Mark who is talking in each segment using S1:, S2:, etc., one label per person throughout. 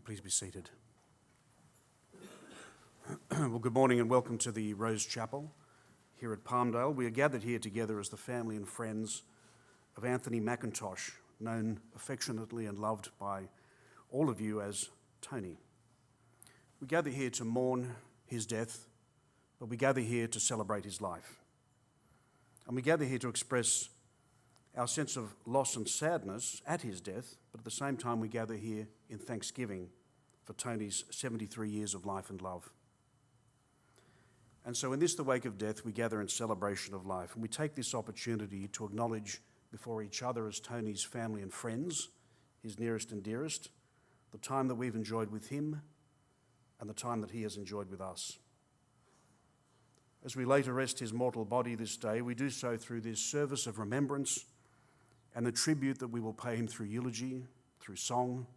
S1: please be seated? Well, good morning and welcome to the Rose Chapel here at Palmdale. We are gathered here together as the family and friends of Anthony Mackintosh, known affectionately and loved by all of you as Tony. We gather here to mourn his death, but we gather here to celebrate his life. And we gather here to express our sense of loss and sadness at his death, but at the same time we gather here in thanksgiving for Tony's 73 years of life and love. And so in this, the wake of death, we gather in celebration of life, and we take this opportunity to acknowledge before each other as Tony's family and friends, his nearest and dearest, the time that we've enjoyed with him and the time that he has enjoyed with us. As we lay to rest his mortal body this day, we do so through this service of remembrance and the tribute that we will pay him through eulogy, through song,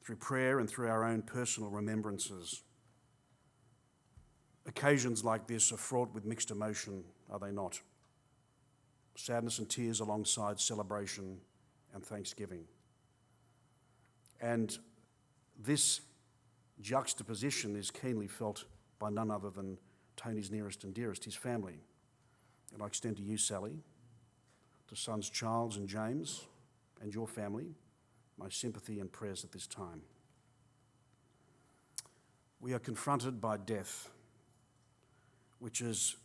S1: through prayer, and through our own personal remembrances. Occasions like this are fraught with mixed emotion, are they not? Sadness and tears alongside celebration and thanksgiving. And this juxtaposition is keenly felt by none other than Tony's nearest and dearest, his family. And I extend to you, Sally, to sons Charles and James, and your family, my sympathy and prayers at this time. We are confronted by death, which is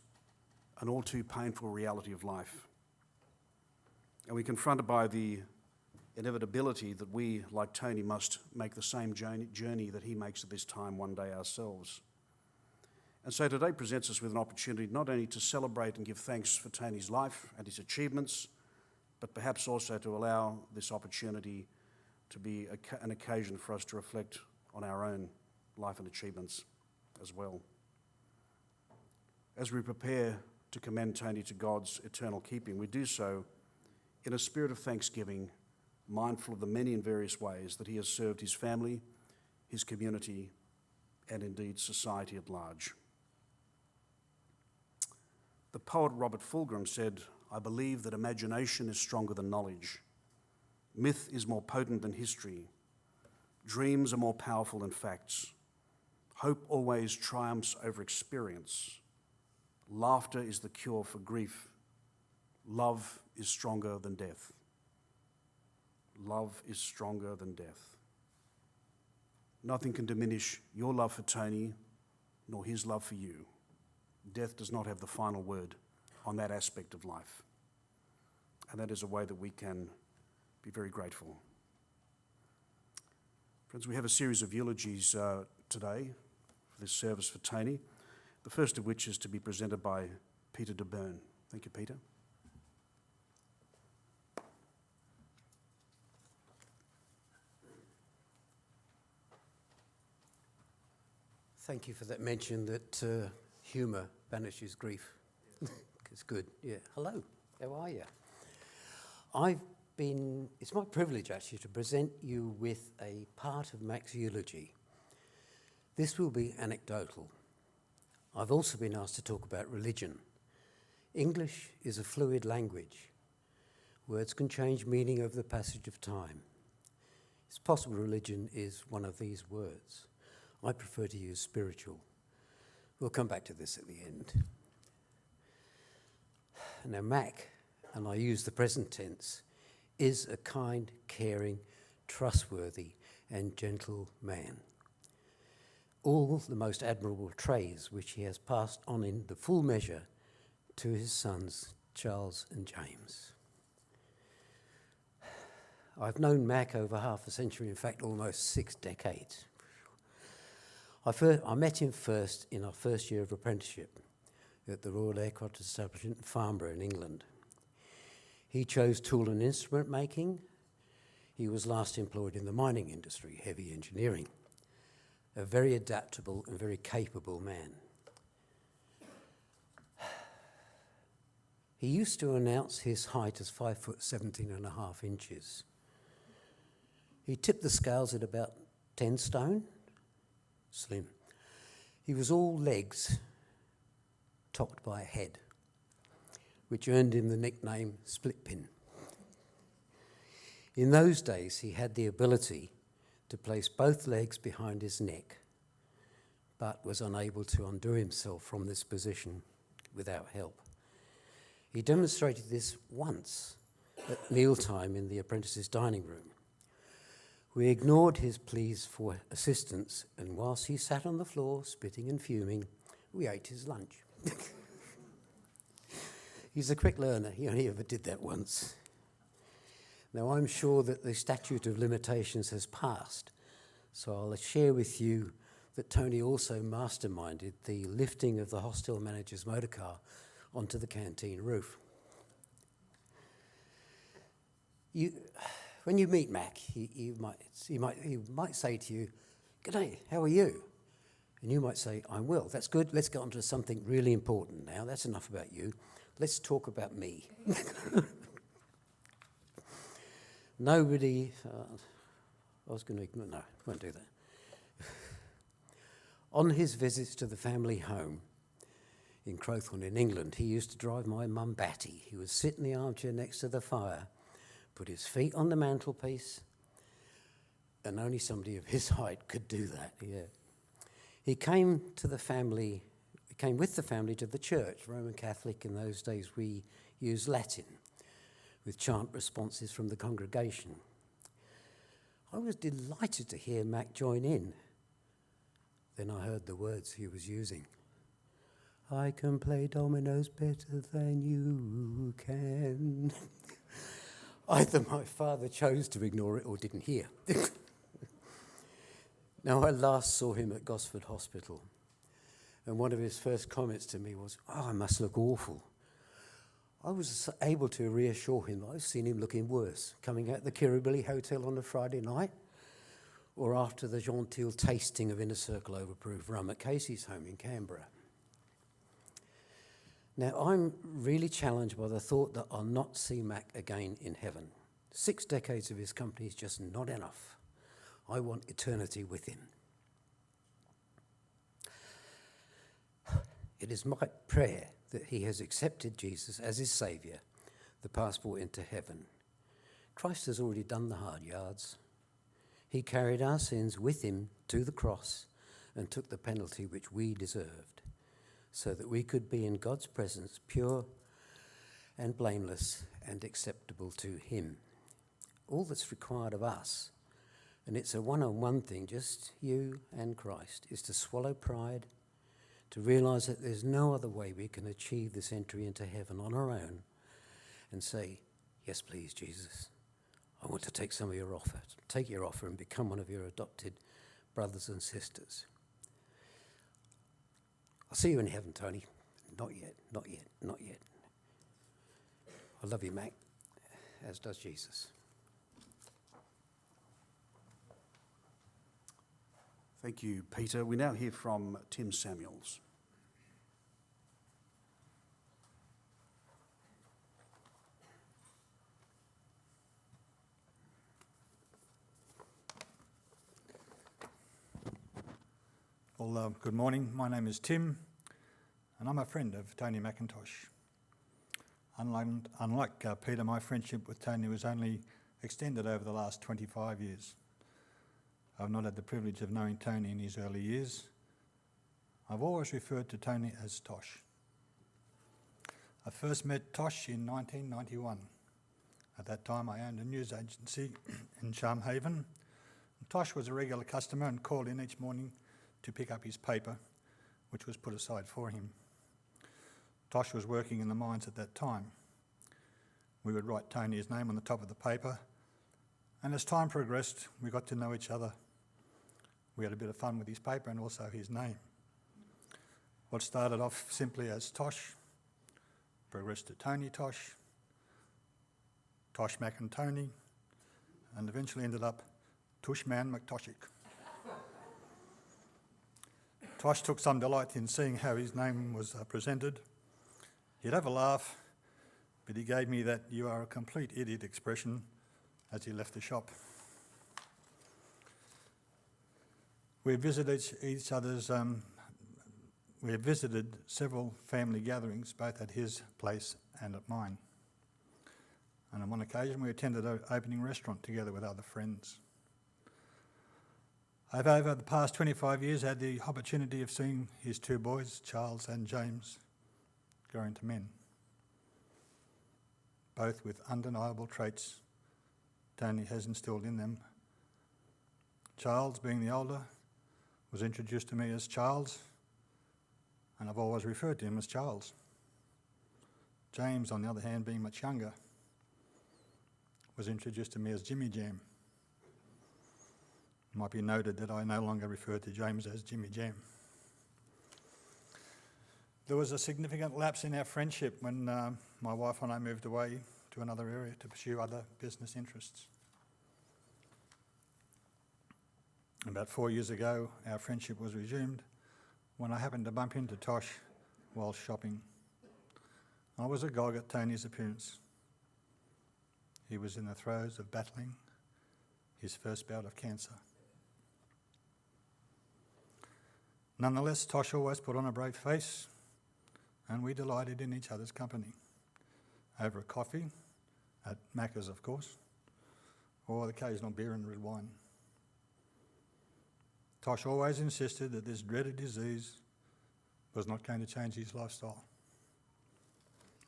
S1: an all too painful reality of life. And we're confronted by the inevitability that we, like Tony, must make the same journey that he makes at this time one day ourselves. And so today presents us with an opportunity not only to celebrate and give thanks for Tony's life and his achievements, but perhaps also to allow this opportunity to be an occasion for us to reflect on our own life and achievements as well. As we prepare to commend Tony to God's eternal keeping, we do so in a spirit of thanksgiving, mindful of the many and various ways that he has served his family, his community, and indeed society at large. The poet Robert Fulghum said, "I believe that imagination is stronger than knowledge. Myth is more potent than history. Dreams are more powerful than facts. Hope always triumphs over experience. Laughter is the cure for grief. Love is stronger than death." Love is stronger than death. Nothing can diminish your love for Tony, nor his love for you. Death does not have the final word on that aspect of life. And that is a way that we can be very grateful. Friends, we have a series of eulogies today for this service for Tony, the first of which is to be presented by Peter de Bern. Thank you, Peter.
S2: Thank you for that mention that humour banishes grief. It's good, yeah. Hello, how are you? It's my privilege actually to present you with a part of Mac's eulogy. This will be anecdotal. I've also been asked to talk about religion. English is a fluid language. Words can change meaning over the passage of time. It's possible religion is one of these words. I prefer to use spiritual. We'll come back to this at the end. Now, Mac, and I use the present tense, is a kind, caring, trustworthy, and gentle man. All the most admirable traits which he has passed on in the full measure to his sons, Charles and James. I've known Mac over half a century, in fact, almost 6 decades. I met him first in our first year of apprenticeship at the Royal Aircraft Establishment in Farnborough in England. He chose tool and instrument making. He was last employed in the mining industry, heavy engineering. A very adaptable and very capable man. He used to announce his height as 5 foot 17.5 inches. He tipped the scales at about 10 stone. Slim. He was all legs, topped by a head, which earned him the nickname Split Pin. In those days, he had the ability to place both legs behind his neck, but was unable to undo himself from this position without help. He demonstrated this once at mealtime in the apprentice's dining room. We ignored his pleas for assistance, and whilst he sat on the floor, spitting and fuming, we ate his lunch. He's a quick learner. He only ever did that once. Now, I'm sure that the statute of limitations has passed, so I'll share with you that Tony also masterminded the lifting of the hostel manager's motorcar onto the canteen roof. When you meet Mac, he might say to you, "G'day, how are you?" And you might say, "I'm well." That's good. Let's get on to something really important now. That's enough about you. Let's talk about me. Nobody, I was going to ignore, no, won't do that. On his visits to the family home in Crowthorne in England, he used to drive my mum batty. He would sit in the armchair next to the fire, put his feet on the mantelpiece, and only somebody of his height could do that, yeah. He came with the family to the church, Roman Catholic. In those days we used Latin, with chant responses from the congregation. I was delighted to hear Mac join in. Then I heard the words he was using. "I can play dominoes better than you can." Either my father chose to ignore it or didn't hear. Now, I last saw him at Gosford Hospital, and one of his first comments to me was, "Oh, I must look awful." I was able to reassure him that I've seen him looking worse, coming out the Kirribilli Hotel on a Friday night, or after the genteel tasting of Inner Circle overproof rum at Casey's home in Canberra. Now, I'm really challenged by the thought that I'll not see Mac again in heaven. 6 decades of his company is just not enough. I want eternity with him. It is my prayer that he has accepted Jesus as his Saviour, the passport into heaven. Christ has already done the hard yards. He carried our sins with him to the cross and took the penalty which we deserved, so that we could be in God's presence pure and blameless and acceptable to him. All that's required of us, and it's a one-on-one thing, just you and Christ, is to swallow pride, to realise that there's no other way we can achieve this entry into heaven on our own, and say, "Yes, please, Jesus, I want to take some of your offer. Take your offer and become one of your adopted brothers and sisters." I'll see you in heaven, Tony. Not yet, not yet, not yet. I love you, Mac, as does Jesus.
S1: Thank you, Peter. We now hear from Tim Samuels.
S3: Well, good morning. My name is Tim, and I'm a friend of Tony Mackintosh. Unlike Peter, my friendship with Tony was only extended over the last 25 years. I've not had the privilege of knowing Tony in his early years. I've always referred to Tony as Tosh. I first met Tosh in 1991. At that time, I owned a news agency in Charmhaven. Tosh was a regular customer and called in each morning to pick up his paper, which was put aside for him. Tosh was working in the mines at that time. We would write Tony's name on the top of the paper, and as time progressed, we got to know each other. We had a bit of fun with his paper and also his name. What started off simply as Tosh progressed to Tony Tosh, Tosh Mac and Tony, and eventually ended up Tushman McToshik. Tosh took some delight in seeing how his name was presented. He'd have a laugh, but he gave me that "you are a complete idiot" expression as he left the shop. We visited each other's. We have visited several family gatherings, both at his place and at mine. And on one occasion, we attended an opening restaurant together with other friends. I've over the past 25 years had the opportunity of seeing his two boys, Charles and James, grow into men, both with undeniable traits Tony has instilled in them. Charles, being the older, was introduced to me as Charles, and I've always referred to him as Charles. James, on the other hand, being much younger, was introduced to me as Jimmy Jam. It might be noted that I no longer refer to James as Jimmy Jam. There was a significant lapse in our friendship when my wife and I moved away to another area to pursue other business interests. About 4 years ago, our friendship was resumed when I happened to bump into Tosh while shopping. I was agog at Tony's appearance. He was in the throes of battling his first bout of cancer. Nonetheless, Tosh always put on a brave face, and we delighted in each other's company, over a coffee, at Macca's of course, or the occasional beer and red wine. Tosh always insisted that this dreaded disease was not going to change his lifestyle.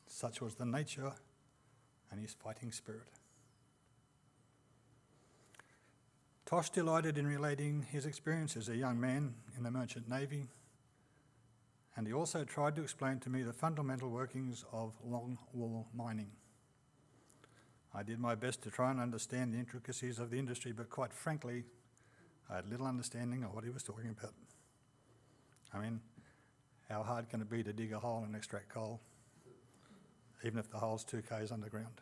S3: Such was the nature and his fighting spirit. Tosh delighted in relating his experience as a young man in the Merchant Navy, and he also tried to explain to me the fundamental workings of long-wall mining. I did my best to try and understand the intricacies of the industry, but quite frankly, I had little understanding of what he was talking about. I mean, how hard can it be to dig a hole and extract coal, even if the hole's 2 k's underground?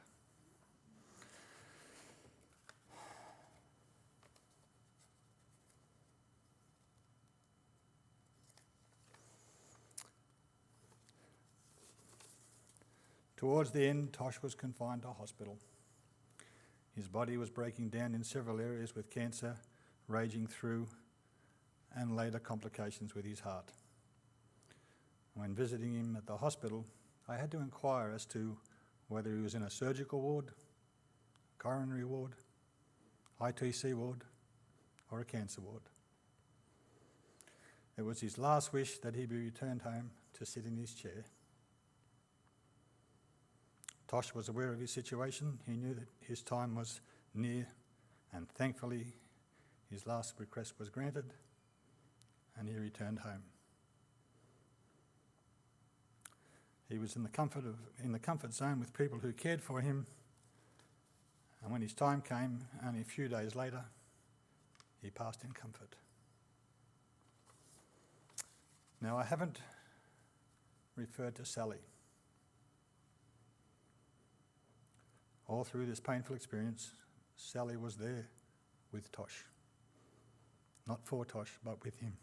S3: Towards the end, Tosh was confined to hospital. His body was breaking down in several areas with cancer raging through and later complications with his heart. When visiting him at the hospital, I had to inquire as to whether he was in a surgical ward, coronary ward, ITC ward, or a cancer ward. It was his last wish that he be returned home to sit in his chair. Tosh was aware of his situation. He knew that his time was near, and thankfully his last request was granted and he returned home. He was in the comfort zone with people who cared for him, and when his time came, only a few days later, he passed in comfort. Now, I haven't referred to Sally. All through this painful experience, Sally was there with Tosh. Not for Tosh, but with him.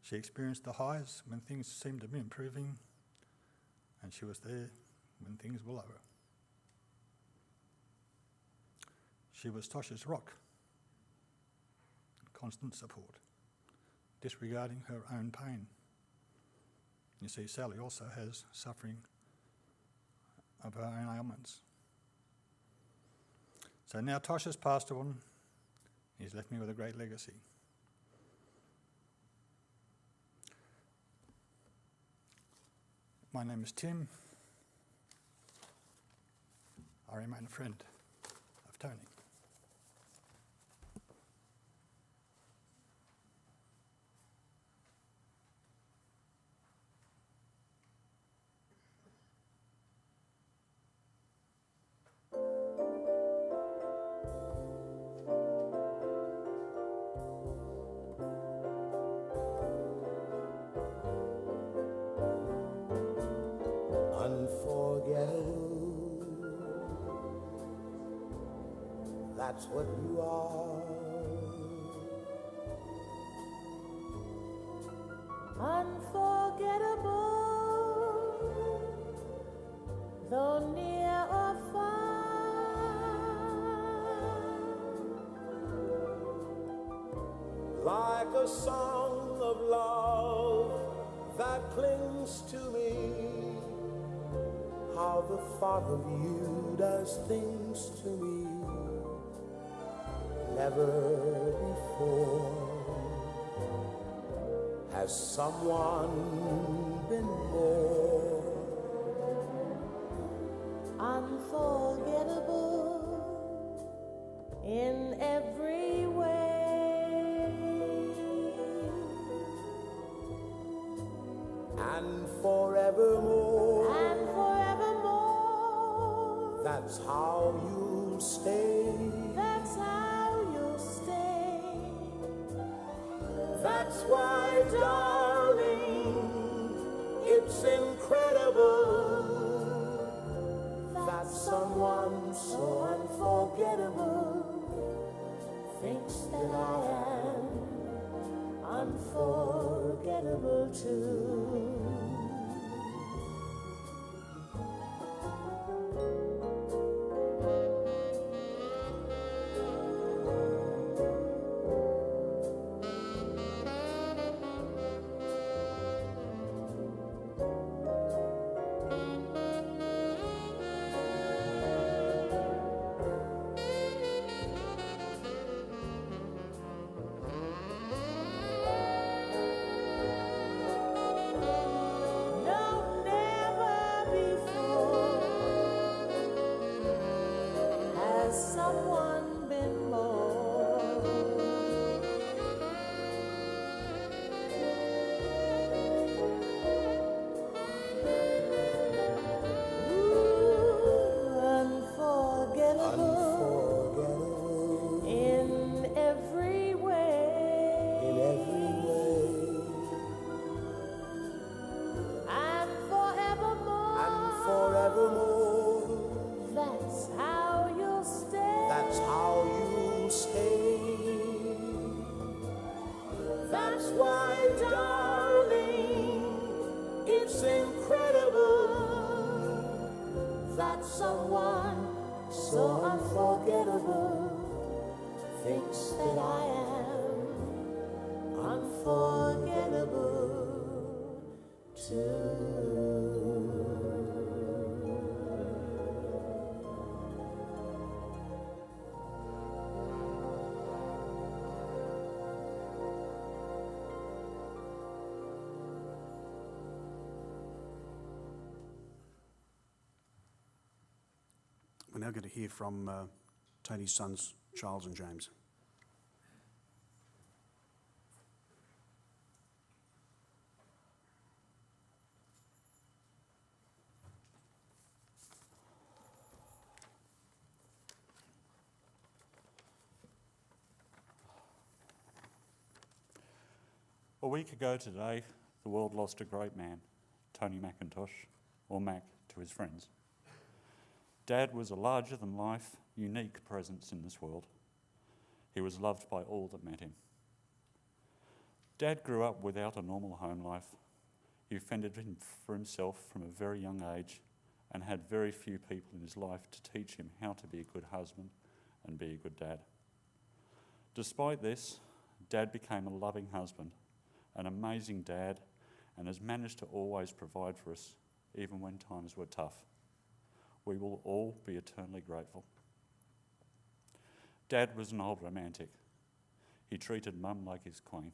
S3: She experienced the highs when things seemed to be improving, and she was there when things were lower. She was Tosh's rock, constant support, disregarding her own pain. You see, Sally also has suffering of her own ailments. So now Tosh has passed on. He's left me with a great legacy. My name is Tim. I remain a friend of Tony.
S4: That's what you are. Unforgettable, though near or far, like a song of love that clings to me. How the thought of you does things to me. never before has someone been more
S5: unforgettable in every way,
S4: and forevermore.
S5: and forevermore.
S4: That's how you'll stay.
S5: That's how you'll stay.
S4: That's why, darling, it's incredible that someone so unforgettable thinks that I am unforgettable too.
S5: No, never before has someone been more unforgettable
S4: Unforgettable
S5: in every way,
S4: in every way,
S5: and forevermore.
S4: and forevermore.
S5: That's how you'll stay.
S4: That's how you'll stay. That's why, darling, it's incredible that someone so unforgettable thinks that I am unforgettable too.
S1: We're now going to hear from Tony's sons, Charles and James.
S6: A week ago today, the world lost a great man, Tony Mackintosh, or Mac to his friends. Dad was a larger-than-life, unique presence in this world. He was loved by all that met him. Dad grew up without a normal home life. He fended for himself from a very young age and had very few people in his life to teach him how to be a good husband and be a good dad. Despite this, Dad became a loving husband, an amazing dad, and has managed to always provide for us, even when times were tough. We will all be eternally grateful. Dad was an old romantic. He treated Mum like his queen.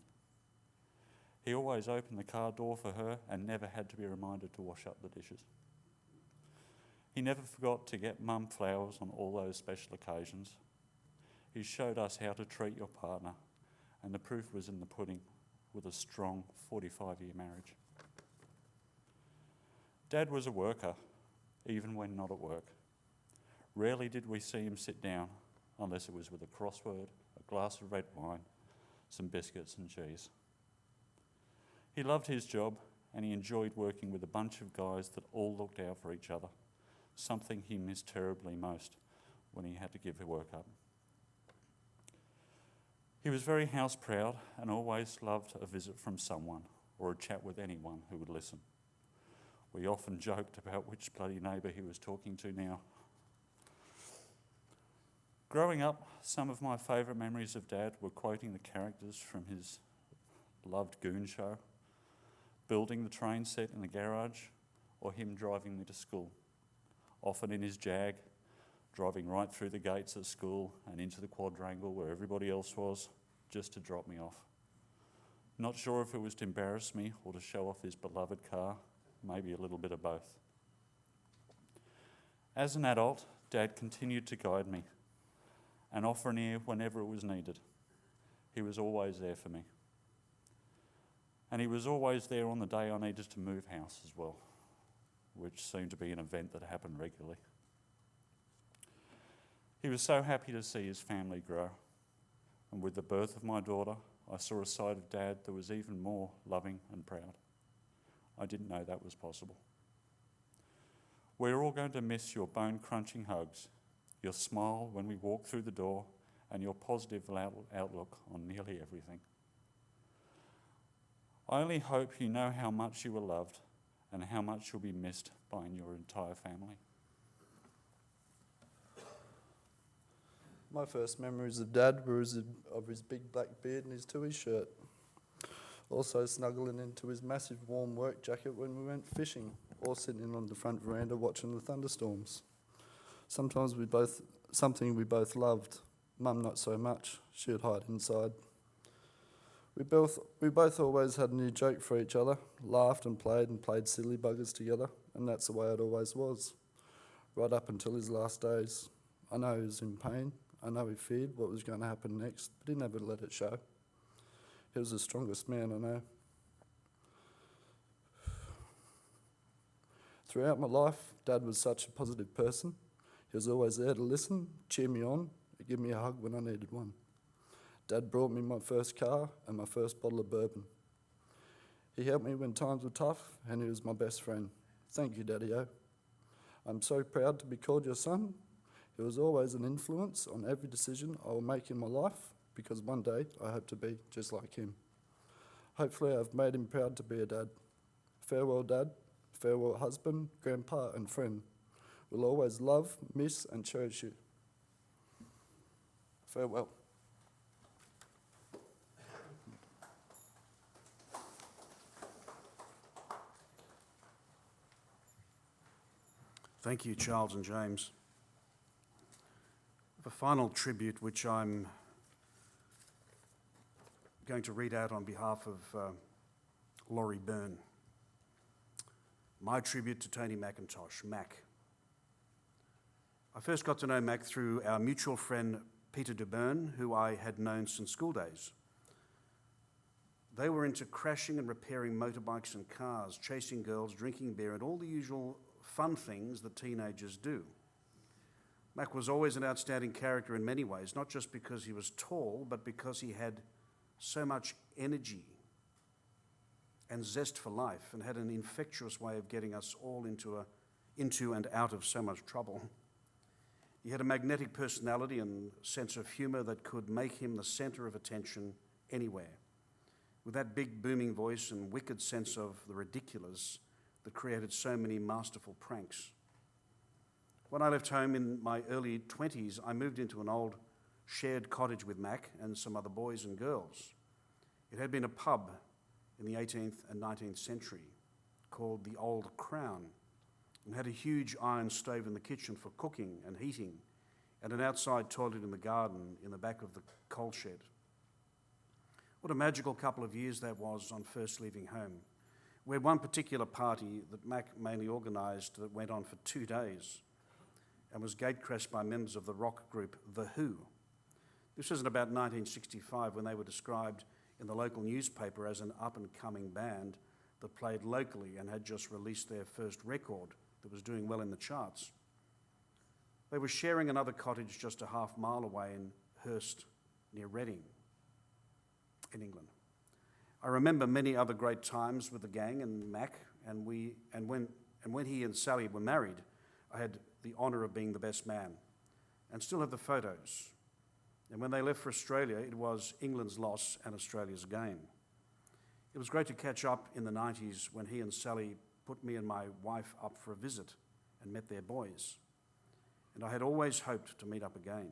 S6: He always opened the car door for her and never had to be reminded to wash up the dishes. He never forgot to get Mum flowers on all those special occasions. He showed us how to treat your partner, and the proof was in the pudding with a strong 45-year marriage. Dad was a worker, even when not at work. Rarely did we see him sit down unless it was with a crossword, a glass of red wine, some biscuits and cheese. He loved his job and he enjoyed working with a bunch of guys that all looked out for each other, something he missed terribly most when he had to give work up. He was very house proud and always loved a visit from someone or a chat with anyone who would listen. We often joked about which bloody neighbour he was talking to now. Growing up, some of my favourite memories of Dad were quoting the characters from his loved Goon show, building the train set in the garage, or him driving me to school, often in his Jag, driving right through the gates at school and into the quadrangle where everybody else was, just to drop me off. Not sure if it was to embarrass me or to show off his beloved car, maybe a little bit of both. As an adult, Dad continued to guide me and offer an ear whenever it was needed. He was always there for me. And he was always there on the day I needed to move house as well, which seemed to be an event that happened regularly. He was so happy to see his family grow. And with the birth of my daughter, I saw a side of Dad that was even more loving and proud. I didn't know that was possible. We're all going to miss your bone-crunching hugs, your smile when we walk through the door, and your positive outlook on nearly everything. I only hope you know how much you were loved and how much you'll be missed by your entire family.
S7: My first memories of Dad were of his big black beard and his Tui shirt. Also snuggling into his massive warm work jacket when we went fishing, or sitting on the front veranda watching the thunderstorms. Sometimes something we both loved. Mum not so much, she would hide inside. We both always had a new joke for each other, laughed and played silly buggers together, and that's the way it always was, right up until his last days. I know he was in pain, I know he feared what was going to happen next, but he never let it show. He was the strongest man I know. Throughout my life, Dad was such a positive person. He was always there to listen, cheer me on, and give me a hug when I needed one. Dad brought me my first car and my first bottle of bourbon. He helped me when times were tough, and he was my best friend. Thank you, Daddy-O. I'm so proud to be called your son. He was always an influence on every decision I will make in my life, because one day I hope to be just like him. Hopefully I've made him proud to be a dad. Farewell, Dad. Farewell, husband, grandpa, and friend. We'll always love, miss, and cherish you. Farewell.
S1: Thank you, Charles and James. A final tribute which I'm going to read out on behalf of Laurie Byrne. My tribute to Tony Mackintosh, Mac. I first got to know Mac through our mutual friend Peter de Byrne, who I had known since school days. They were into crashing and repairing motorbikes and cars, chasing girls, drinking beer, and all the usual fun things that teenagers do. Mac was always an outstanding character in many ways, not just because he was tall, but because he had so much energy and zest for life and had an infectious way of getting us all into and out of so much trouble. He had a magnetic personality and sense of humour that could make him the centre of attention anywhere. With that big booming voice and wicked sense of the ridiculous that created so many masterful pranks. When I left home in my early 20s, I moved into an old shared cottage with Mac and some other boys and girls. It had been a pub in the 18th and 19th century called the Old Crown and had a huge iron stove in the kitchen for cooking and heating and an outside toilet in the garden in the back of the coal shed. What a magical couple of years that was on first leaving home. We had one particular party that Mac mainly organised that went on for 2 days and was gatecrashed by members of the rock group The Who. This was in about 1965 when they were described in the local newspaper as an up-and-coming band that played locally and had just released their first record that was doing well in the charts. They were sharing another cottage just a half mile away in Hurst, near Reading, in England. I remember many other great times with the gang and Mac, and when he and Sally were married, I had the honour of being the best man, and still have the photos. And when they left for Australia, it was England's loss and Australia's gain. It was great to catch up in the 90s when he and Sally put me and my wife up for a visit and met their boys. And I had always hoped to meet up again.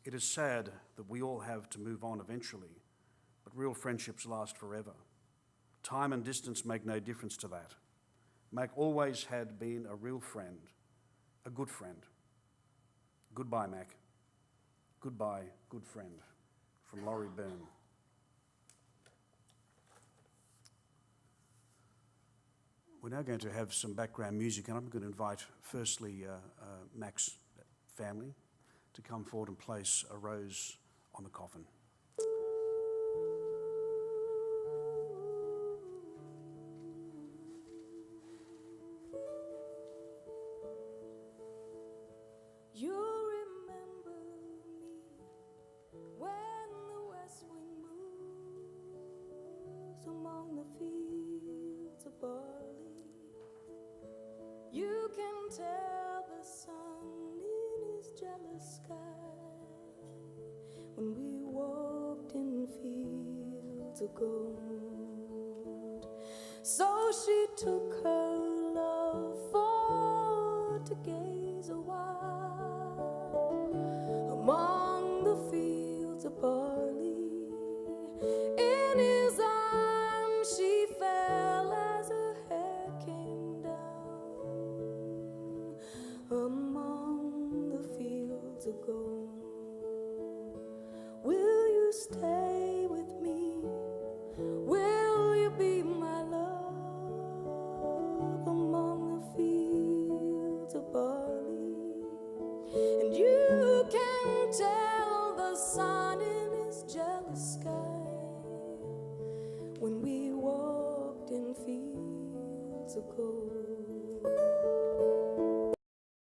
S1: It is sad that we all have to move on eventually, but real friendships last forever. Time and distance make no difference to that. Mac always had been a real friend, a good friend. Goodbye, Mac. Goodbye, good friend. From Laurie Byrne. We're now going to have some background music, and I'm going to invite firstly Mac's family to come forward and place a rose on the coffin.
S5: You remember me when the west wind moves among the fields of barley. You can tell the sun in his jealous sky when we walked in fields of gold. So she took her love for to gaze a while among the fields of barley. In his arms she fell as her hair came down among the fields of gold. Will you stay with me? Will you be my love among the fields of barley? And you can tell the sun in his jealous sky when we walked in fields of gold.